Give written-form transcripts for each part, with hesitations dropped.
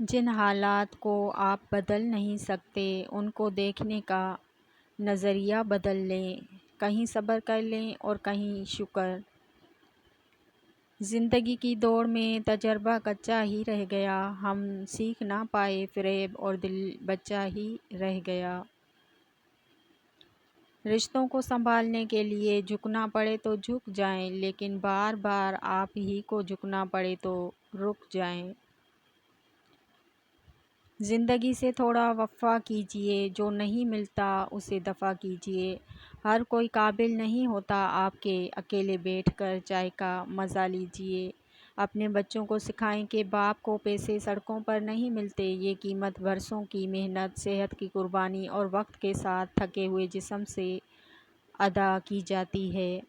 جن حالات کو آپ بدل نہیں سکتے ان کو دیکھنے کا نظریہ بدل لیں، کہیں صبر کر لیں اور کہیں شکر۔ زندگی کی دوڑ میں تجربہ کچا ہی رہ گیا، ہم سیکھ نہ پائے فریب اور دل بچا ہی رہ گیا۔ رشتوں کو سنبھالنے کے لیے جھکنا پڑے تو جھک جائیں، لیکن بار بار آپ ہی کو جھکنا پڑے تو رک جائیں۔ زندگی سے تھوڑا وفا کیجیے، جو نہیں ملتا اسے دفع کیجیے۔ ہر کوئی قابل نہیں ہوتا آپ کے، اکیلے بیٹھ کر چائے کا مزہ لیجیے۔ اپنے بچوں کو سکھائیں کہ باپ کو پیسے سڑکوں پر نہیں ملتے، یہ قیمت برسوں کی محنت، صحت کی قربانی اور وقت کے ساتھ تھکے ہوئے جسم سے ادا کی جاتی ہے۔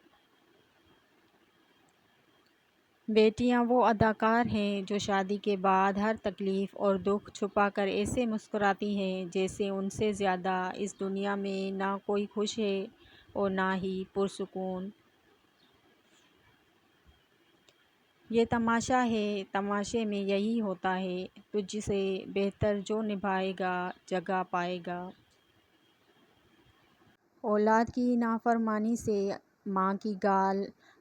بیٹیاں وہ اداکار ہیں جو شادی کے بعد ہر تکلیف اور دکھ چھپا کر ایسے مسکراتی ہیں جیسے ان سے زیادہ اس دنیا میں نہ کوئی خوش ہے اور نہ ہی پرسکون۔ یہ تماشا ہے، تماشے میں یہی ہوتا ہے، تجھ سے بہتر جو نبھائے گا جگہ پائے گا۔ اولاد کی نافرمانی سے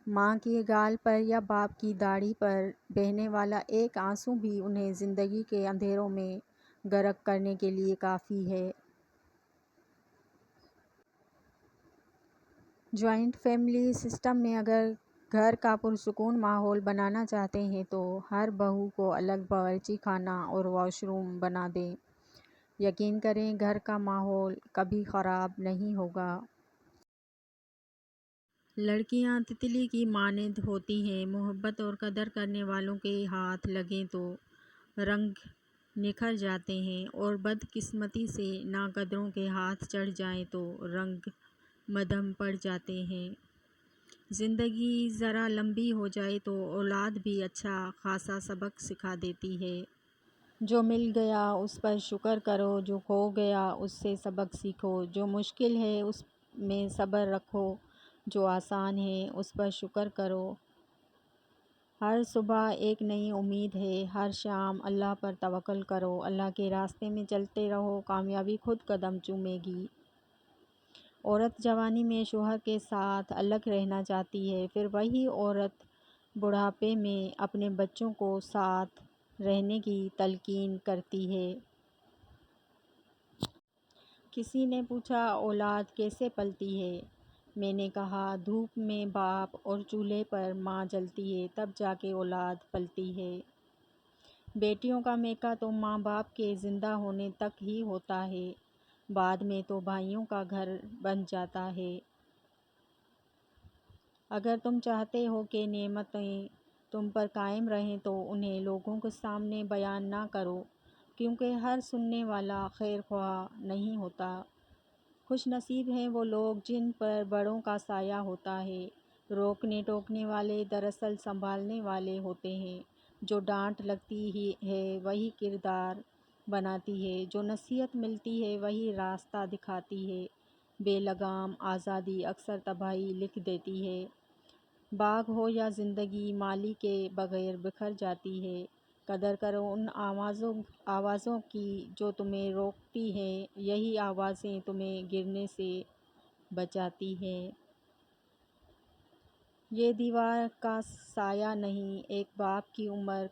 ماں کی گال پر یا باپ کی داڑھی پر بہنے والا ایک آنسو بھی انہیں زندگی کے اندھیروں میں غرق کرنے کے لیے کافی ہے۔ جوائنٹ فیملی سسٹم میں اگر گھر کا پرسکون ماحول بنانا چاہتے ہیں تو ہر بہو کو الگ باورچی خانہ اور واش روم بنا دیں۔ یقین کریں گھر کا ماحول کبھی خراب نہیں ہوگا۔ لڑکیاں تتلی کی مانند ہوتی ہیں، محبت اور قدر کرنے والوں کے ہاتھ لگیں تو رنگ نکھر جاتے ہیں اور بدقسمتی سے ناقدروں کے ہاتھ چڑھ جائیں تو رنگ مدھم پڑ جاتے ہیں۔ زندگی ذرا لمبی ہو جائے تو اولاد بھی اچھا خاصا سبق سکھا دیتی ہے۔ جو مل گیا اس پر شکر کرو، جو کھو گیا اس سے سبق سیکھو۔ جو مشکل ہے اس میں صبر رکھو، جو آسان ہے اس پر شکر کرو۔ ہر صبح ایک نئی امید ہے، ہر شام اللہ پر توکل کرو۔ اللہ کے راستے میں چلتے رہو، کامیابی خود قدم چومے گی۔ عورت جوانی میں شوہر کے ساتھ الگ رہنا چاہتی ہے، پھر وہی عورت بڑھاپے میں اپنے بچوں کو ساتھ رہنے کی تلقین کرتی ہے۔ کسی نے پوچھا اولاد کیسے پلتی ہے؟ میں نے کہا دھوپ میں باپ اور چولہے پر ماں جلتی ہے تب جا کے اولاد پلتی ہے۔ بیٹیوں کا میکہ تو ماں باپ کے زندہ ہونے تک ہی ہوتا ہے، بعد میں تو بھائیوں کا گھر بن جاتا ہے۔ اگر تم چاہتے ہو کہ نعمتیں تم پر قائم رہیں تو انہیں لوگوں کے سامنے بیان نہ کرو، کیونکہ ہر سننے والا خیر خواہ نہیں ہوتا۔ خوش نصیب ہیں وہ لوگ جن پر بڑوں کا سایہ ہوتا ہے۔ روکنے ٹوکنے والے دراصل سنبھالنے والے ہوتے ہیں۔ جو ڈانٹ لگتی ہی ہے وہی کردار بناتی ہے، جو نصیحت ملتی ہے وہی راستہ دکھاتی ہے۔ بے لگام آزادی اکثر تباہی لکھ دیتی ہے۔ باغ ہو یا زندگی مالی کے بغیر بکھر جاتی ہے۔ قدر کرو ان آوازوں کی جو تمہیں روکتی ہیں، یہی آوازیں تمہیں گرنے سے بچاتی ہیں۔ یہ دیوار کا سایہ نہیں، ایک باپ کی عمر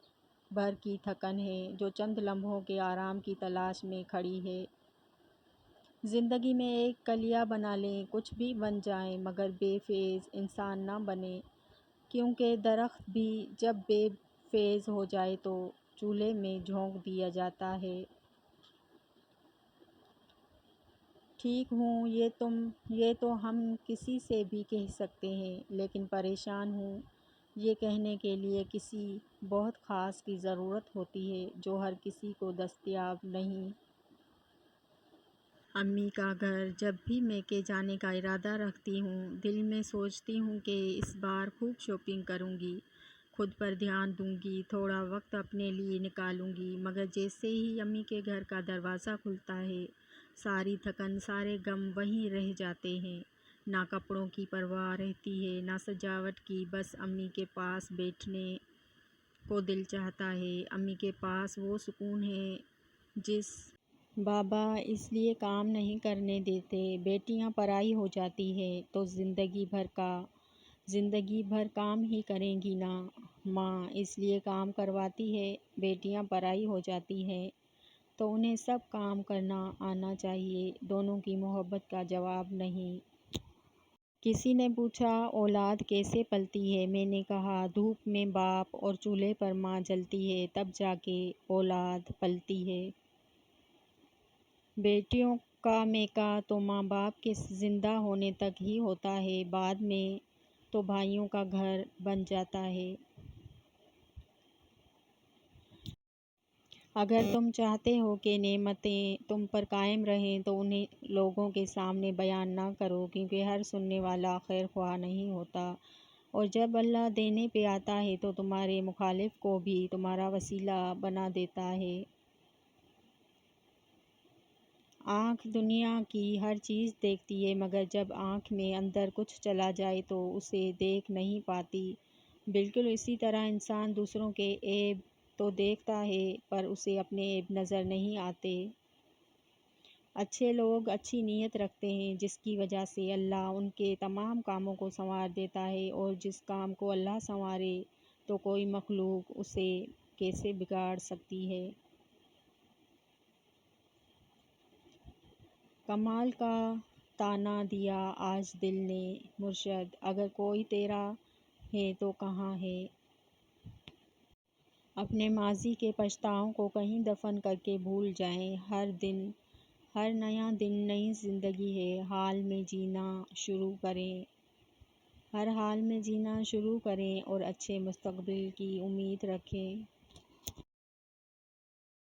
بھر کی تھکن ہے جو چند لمحوں کے آرام کی تلاش میں کھڑی ہے۔ زندگی میں ایک کلیہ بنا لیں، کچھ بھی بن جائیں مگر بے فیض انسان نہ بنیں، کیونکہ درخت بھی جب بے فیض ہو جائے تو چولہے میں جھونک دیا جاتا ہے۔ ٹھیک ہوں یہ تو ہم کسی سے بھی کہہ سکتے ہیں، لیکن پریشان ہوں یہ کہنے کے لیے کسی بہت خاص کی ضرورت ہوتی ہے جو ہر کسی کو دستیاب نہیں۔ امی کا گھر جب بھی میکے جانے کا ارادہ رکھتی ہوں، دل میں سوچتی ہوں کہ اس بار خوب شاپنگ کروں گی، خود پر دھیان دوں گی، تھوڑا وقت اپنے لیے نکالوں گی، مگر جیسے ہی امی کے گھر کا دروازہ کھلتا ہے، ساری تھکن سارے غم وہیں رہ جاتے ہیں۔ نہ کپڑوں کی پرواہ رہتی ہے نہ سجاوٹ کی، بس امی کے پاس بیٹھنے کو دل چاہتا ہے۔ امی کے پاس وہ سکون ہے جس بابا اس لیے کام نہیں کرنے دیتے۔ بیٹیاں پرائی ہو جاتی ہے تو زندگی بھر کام ہی کریں گی نا۔ ماں اس لیے کام کرواتی ہے۔ بیٹیاں پرائی ہو جاتی ہے تو انہیں سب کام کرنا آنا چاہیے۔ دونوں کی محبت کا جواب نہیں۔ کسی نے پوچھا اولاد کیسے پلتی ہے؟ میں نے کہا دھوپ میں باپ اور چولہے پر ماں جلتی ہے تب جا کے اولاد پلتی ہے۔ بیٹیوں کا میکا تو ماں باپ کے زندہ ہونے تک ہی ہوتا ہے، بعد میں تو بھائیوں کا گھر بن جاتا ہے۔ اگر تم چاہتے ہو کہ نعمتیں تم پر قائم رہیں تو انہیں لوگوں کے سامنے بیان نہ کرو، کیونکہ ہر سننے والا خیر خواہ نہیں ہوتا، اور جب اللہ دینے پہ آتا ہے تو تمہارے مخالف کو بھی تمہارا وسیلہ بنا دیتا ہے۔ آنکھ دنیا کی ہر چیز دیکھتی ہے، مگر جب آنکھ میں اندر کچھ چلا جائے تو اسے دیکھ نہیں پاتی۔ بالکل اسی طرح انسان دوسروں کے عیب تو دیکھتا ہے پر اسے اپنے عیب نظر نہیں آتے۔ اچھے لوگ اچھی نیت رکھتے ہیں جس کی وجہ سے اللہ ان کے تمام کاموں کو سنوار دیتا ہے، اور جس کام کو اللہ سنوارے تو کوئی مخلوق اسے کیسے بگاڑ سکتی ہے۔ کمال کا تانا دیا آج دل نے مرشد، اگر کوئی تیرا ہے تو کہاں ہے؟ اپنے ماضی کے پچھتاؤں کو کہیں دفن کر کے بھول جائیں۔ ہر نیا دن نئی زندگی ہے، ہر حال میں جینا شروع کریں اور اچھے مستقبل کی امید رکھیں۔